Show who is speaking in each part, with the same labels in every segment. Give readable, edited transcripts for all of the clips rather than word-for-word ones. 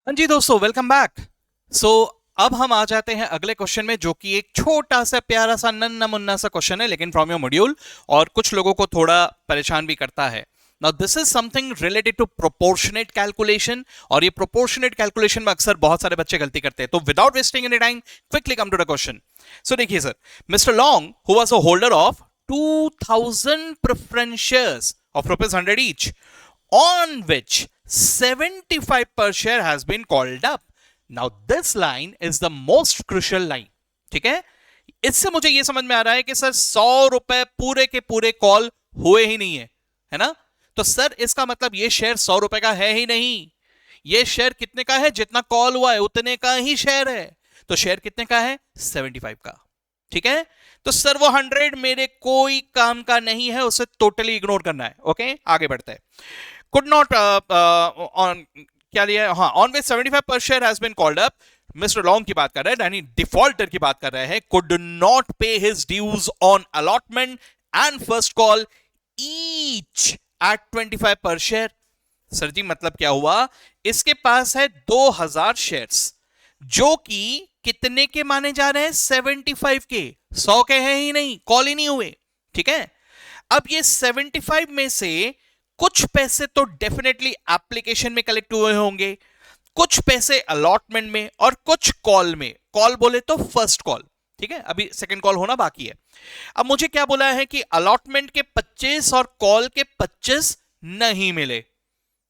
Speaker 1: हाँ जी दोस्तों, welcome back. सो अब हम आ जाते हैं अगले क्वेश्चन में, जो कि एक छोटा सा प्यारा सा नन्ना मुन्ना सा क्वेश्चन है, लेकिन फ्रॉम योर मॉड्यूल, और कुछ लोगों को थोड़ा परेशान भी करता है। Now this is something related to proportionate calculation, और ये प्रोपोर्शनेट कैलकुलेशन में अक्सर बहुत सारे बच्चे गलती करते हैं। तो without wasting any time, quickly come to the question. So देखिए sir, mister long who was a holder of 2000 preference shares of rupees 100 each, on which 75 per share has been called up. Now this line is the most crucial line. ठीक है, इससे मुझे यह समझ में आ रहा है कि सर 100 रुपए पूरे के पूरे कॉल हुए ही नहीं है, है ना? तो सर इसका मतलब ये शेयर 100 रुपए का है ही नहीं। ये शेयर कितने का है? जितना कॉल हुआ है उतने का ही शेयर है। तो शेयर कितने का है? 75 का। ठीक है, तो सर वो 100 मेरे कोई काम का नहीं है, उसे टोटली इग्नोर करना है। ओके, आगे बढ़ते हैं। कुड नॉट ऑन क्या लिया है? हाँ, ऑन विच 75 पर share has been called up. Mister Long की बात कर रहे हैं, यानी डिफॉल्टर की बात कर रहे हैं। Could not pay his dues on allotment and first call each at 25 पर शेयर। सर जी मतलब क्या हुआ? इसके पास है 2000 शेयर्स, जो कि कितने के माने जा रहे हैं? 75 के। 100 के हैं ही नहीं, कॉल ही नहीं हुए। ठीक है, अब ये 75 में से कुछ पैसे तो डेफिनेटली एप्लीकेशन में कलेक्ट हुए होंगे, कुछ पैसे अलॉटमेंट में, और कुछ कॉल में। कॉल बोले तो फर्स्ट कॉल। ठीक है, अभी सेकंड कॉल होना बाकी है। अब मुझे क्या बोला है कि अलॉटमेंट के 25 और कॉल के 25 नहीं मिले।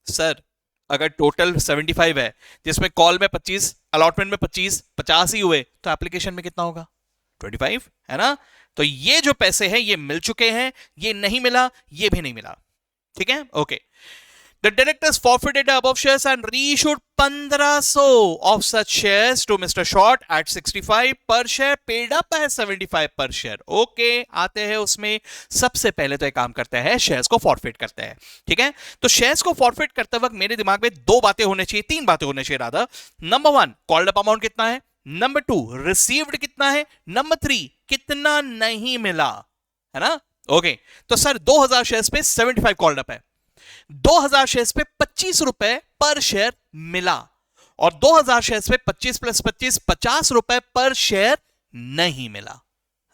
Speaker 1: सर अगर टोटल 75 है, जिसमें कॉल में 25, अलॉटमेंट में 25, 50 ही हुए, तो एप्लीकेशन में कितना होगा? 25, है ना? तो ये जो पैसे हैं ये मिल चुके हैं, ये नहीं मिला, ये भी नहीं मिला। ठीक है, okay. The directors forfeited the above shares and reissued 1500 of such shares to Mr. Short at 65 per share, paid up है 75 per share. ओके, आते हैं उसमें। सबसे पहले तो एक काम करते हैं, शेयर्स को फॉरफिट करते हैं। ठीक है, तो शेयर्स को फॉरफिट करते वक्त मेरे दिमाग में दो बातें होने चाहिए, तीन बातें होने चाहिए Radha. Number 1, called up amount कितना है? नंबर 2, रिसीव्ड कितना है? नंबर 3, कितना नहीं मिला, है ना? ओके, तो सर 2000 शेयर्स पे 75 कॉल्ड अप है, 2000 शेयर्स पे 25 रुपए पर शेयर मिला, और 2000 शेयर्स पे 25 प्लस 25 50 रुपए पर शेयर नहीं मिला,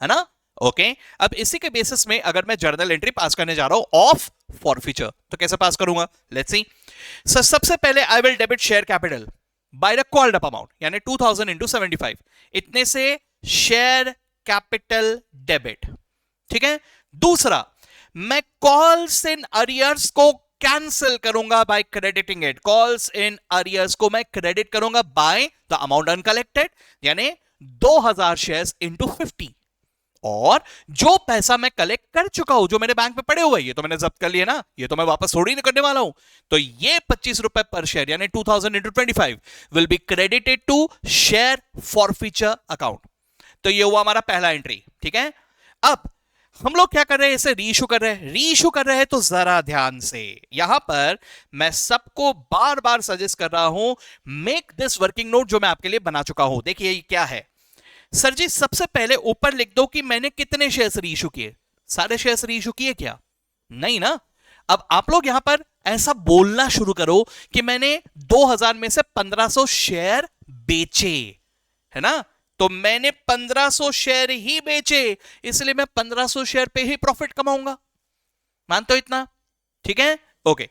Speaker 1: है ना? ओके, अब इसी के बेसिस में अगर मैं जर्नल एंट्री पास करने जा रहा हूं ऑफ फॉरफीचर, तो कैसे पास करूंगा? Let's see. सर सबसे पहले I will debit share capital by the called up amount, यानी 2000 इंटू 75, इतने से शेयर कैपिटल डेबिट। ठीक है, दूसरा, मैं कॉल्स इन अरियर्स को कैंसिल करूंगा by crediting it. Calls in arrears को मैं क्रेडिट करूंगा बाय द अमाउंट अनकलेक्टेड, यानी 2000 शेयर्स इंटू 50। और जो पैसा मैं कलेक्ट कर चुका हूं, जो मेरे बैंक में पड़े हुए, ये तो मैंने जब्त कर लिया ना, ये तो मैं वापस थोड़ी नहीं करने वाला हूं। तो ये 25 रुपए पर शेयर, यानी 2000 into 25 will be credited to share forfeiture account. तो ये हुआ हमारा पहला एंट्री। ठीक है, अब हम लोग क्या कर रहे हैं? इसे रीइशू कर रहे हैं। रीइशू कर रहे हैं तो जरा ध्यान से, यहां पर मैं सबको बार बार सजेस्ट कर रहा हूं, मेक दिस वर्किंग नोट जो मैं आपके लिए बना चुका हूं। देखिए ये क्या है। सर जी सबसे पहले ऊपर लिख दो कि मैंने कितने शेयर्स रीइशू किए। सारे शेयर्स रीइशू किए क्या? नहीं ना। अब आप लोग यहां पर ऐसा बोलना शुरू करो कि मैंने 2000 में से 1500 शेयर बेचे, है ना? तो मैंने 1500 शेयर ही बेचे, इसलिए मैं 1500 शेयर पे ही प्रॉफिट कमाऊंगा। मानते हो इतना? ठीक है, ओके।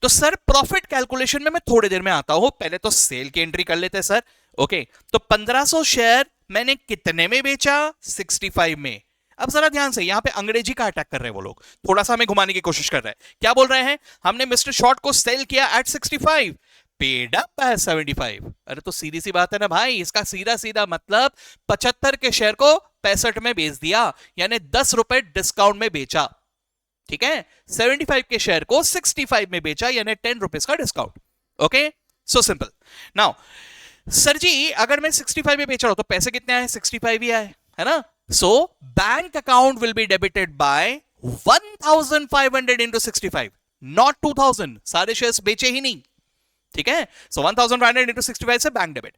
Speaker 1: तो सर प्रॉफिट कैलकुलेशन में मैं थोड़ी देर में आता हूं, पहले तो सेल की एंट्री कर लेते हैं सर। ओके, तो 1500 शेयर मैंने कितने में बेचा? 65 में। अब जरा ध्यान से, यहां पे अंग्रेजी का अटैक कर रहे हैं वो लोग, थोड़ा सा हमें घुमाने की कोशिश कर रहे हैं। क्या बोल रहे हैं? हमने मिस्टर शॉर्ट को सेल किया एट 65, पेड अप है 75। अरे तो सीधी सी बात है ना भाई, इसका सीधा सीधा मतलब 75 के शेयर को 65 में बेच दिया, यानी 10 रुपए डिस्काउंट में बेचा। ठीक है, 75 के शेयर को 65 में बेचा, यानी 10 रुपीज का discount. Okay, so simple. Now sir ji अगर मैं 65 में बेच रहा हूं तो पैसे कितने आए? 65 ही आए, है ना? So bank account will be debited bye 1500 into 65, not 2000। सारे शेयर्स बेचे ही नहीं। ठीक है, सो 1500 इंटू 65 से बैंक डेबिट।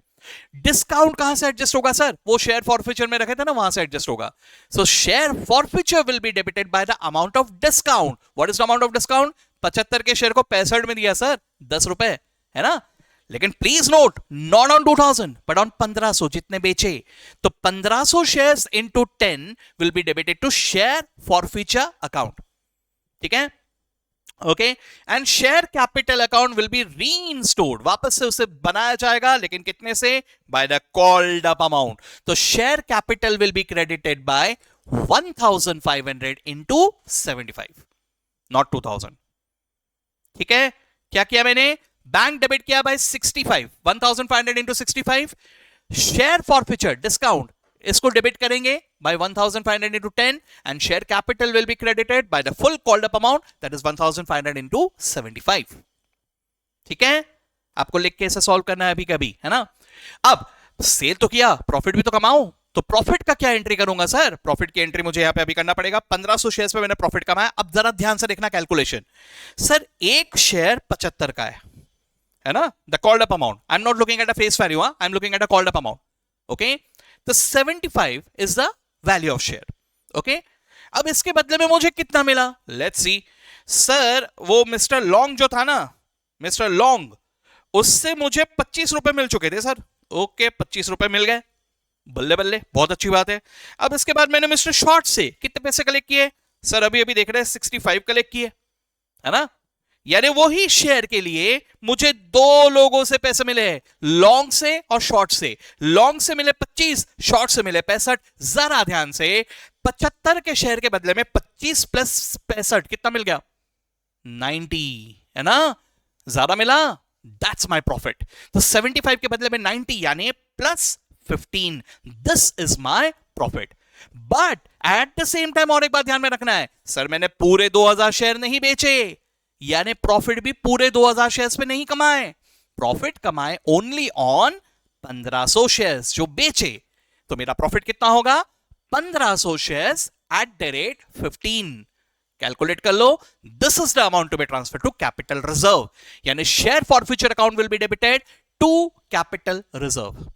Speaker 1: डिस्काउंट कहां से एडजस्ट होगा सर? वो शेयर फॉरफीचर में रखे थे ना, वहां से एडजस्ट होगा। सो share forfeiture will be debited by the amount of discount. What is the amount of discount? 75 के शेयर को 65 में दिया सर, 10 रुपए, है ना? लेकिन please note, not on 2000 but on 1500 जितने बेचे। तो 1500 shares into 10 will be debited to share forfeiture account. ठीक है, okay. And share capital account will be reinstored, वापस से उसे बनाया जाएगा, लेकिन कितने से? By the called up amount. तो share capital will be credited by 1500 into 75, not 2000। ठीक है, क्या किया मैंने? बैंक डेबिट किया bye 65, 1500 into 65। Share forfeiture discount, इसको डेबिट करेंगे bye 1500 into 10 and share capital will be credited by the full called up amount, that is 1500 into 75। ठीक है, आपको लिख के ऐसे सॉल्व करना है अभी कभी, है ना। अब सेल तो किया, प्रॉफिट भी तो कमाओ। तो प्रॉफिट का क्या एंट्री करूंगा सर? प्रॉफिट की एंट्री मुझे यहां पे अभी करना पड़ेगा। 1500 शेयर्स पे मैंने प्रॉफिट कमाया। अब जरा ध्यान से देखना कैलकुलेशन। सर एक शेयर 75 का है ना, the called up amount. I am not looking at a face value, I am looking at a called up amount. Okay, तो 75 is the value of share. Okay, अब इसके बदले में मुझे कितना मिला? Let's see. सर वो मिस्टर लॉन्ग जो था ना, मिस्टर लॉन्ग, उससे मुझे 25 रुपए मिल चुके थे सर। ओके, 25 रुपए मिल गए, बल्ले बल्ले, बहुत अच्छी बात है। अब इसके बाद मैंने मिस्टर शॉर्ट से कितने पैसे कलेक्ट किए? सर अभी अभी देख रहे हैं 65 कलेक्ट किए, है ना। यानी वही शेयर के लिए मुझे दो लोगों से पैसे मिले हैं, लॉन्ग से और शॉर्ट से। लॉन्ग से मिले 25, शॉर्ट से मिले 65। जरा ध्यान से, 75 के शेयर के बदले में 25 प्लस 65 कितना मिल गया? 90, है ना, ज्यादा मिला। That's my profit. तो 75 के बदले में 90 यानी plus 15, this is my profit. But at the same time और एक बात ध्यान में रखना है, सर मैंने पूरे 2000 शेयर नहीं बेचे, यानी प्रॉफिट भी पूरे 2000 शेयर्स पे नहीं कमाए। प्रॉफिट कमाए ओनली ऑन 1500 शेयर्स जो बेचे। तो मेरा प्रॉफिट कितना होगा? 1500 shares at the rate 15। Calculate कर लो। This is the amount to be transfer to capital reserve, यानी share forfeiture account will be debited to capital reserve.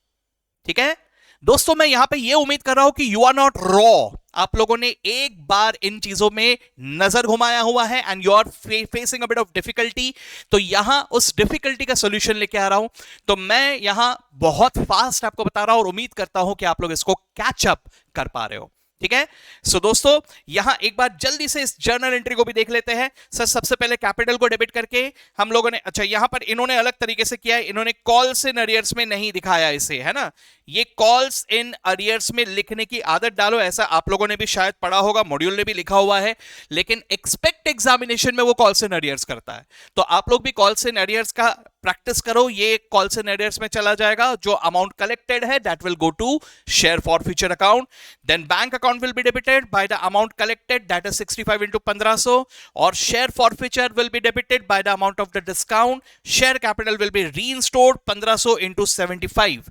Speaker 1: ठीक है दोस्तों, मैं यहां पे ये उम्मीद कर रहा हूं कि यू आर नॉट रॉ। आप लोगों ने एक बार इन चीजों में नजर घुमाया हुआ है and you are facing a bit of difficulty. तो यहां उस डिफिकल्टी का सॉल्यूशन लेके आ रहा हूं। तो मैं यहां बहुत फास्ट आपको बता रहा हूं और उम्मीद करता हूं कि आप लोग इसको कैच अप कर पा रहे हो। ठीक है, सो दोस्तों यहां एक बार जल्दी से इस जर्नल एंट्री को भी देख लेते हैं। सर सबसे पहले कैपिटल को डेबिट करके हम लोगों ने, अच्छा यहां पर इन्होंने अलग तरीके से किया है, इन्होंने कॉल्स इन अरियर्स में नहीं दिखाया इसे, है ना। ये कॉल्स इन अरियर्स में लिखने की आदत डालो, ऐसा आप लोगों ने भी शायद पढ़ा होगा, मॉड्यूल ने भी लिखा हुआ है, लेकिन एक्सपेक्ट एग्जामिनेशन में वो कॉल्स इन अरियर्स करता है। तो आप लोग भी कॉल्स इन अरियर्स का प्रैक्टिस करो। ये कॉल्स इन अरियर्स में चला जाएगा। जो अमाउंट कलेक्टेड है that will go to share forfeiture account, then bank account will be debited by the amount collected, that is 65 into 1500, और share forfeiture will be debited by the amount of the discount. Share capital will be reinstored 1500 into 75।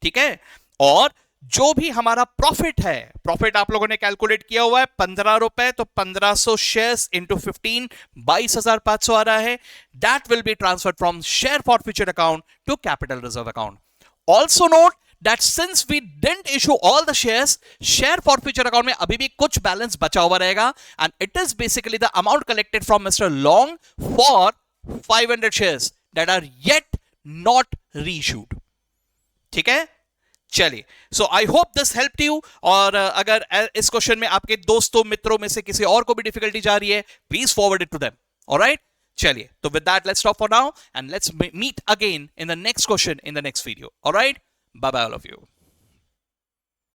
Speaker 1: ठीक है, और जो भी हमारा profit है, profit आप लोगों ने कैलकुलेट किया हुआ है 15 रुपए, तो 1500 शेयर्स इंटू 15 22,500 आ रहा है। That will be transferred from share forfeiture account to capital reserve account. Also note that since we didn't issue all the shares, share forfeiture account में अभी भी कुछ बैलेंस बचा हुआ रहेगा, and it is basically the amount collected from Mr. Long for 500 shares that are yet not reissued। ठीक है, चलिए, so I hope this helped you। और अगर इस क्वेश्चन में आपके दोस्तों मित्रों में से किसी और को भी डिफिकल्टी जा रही है, please forward it to them. Alright, चलिए, तो with that let's stop for now and let's meet again in the next question in the next video. Alright, bye bye all of you।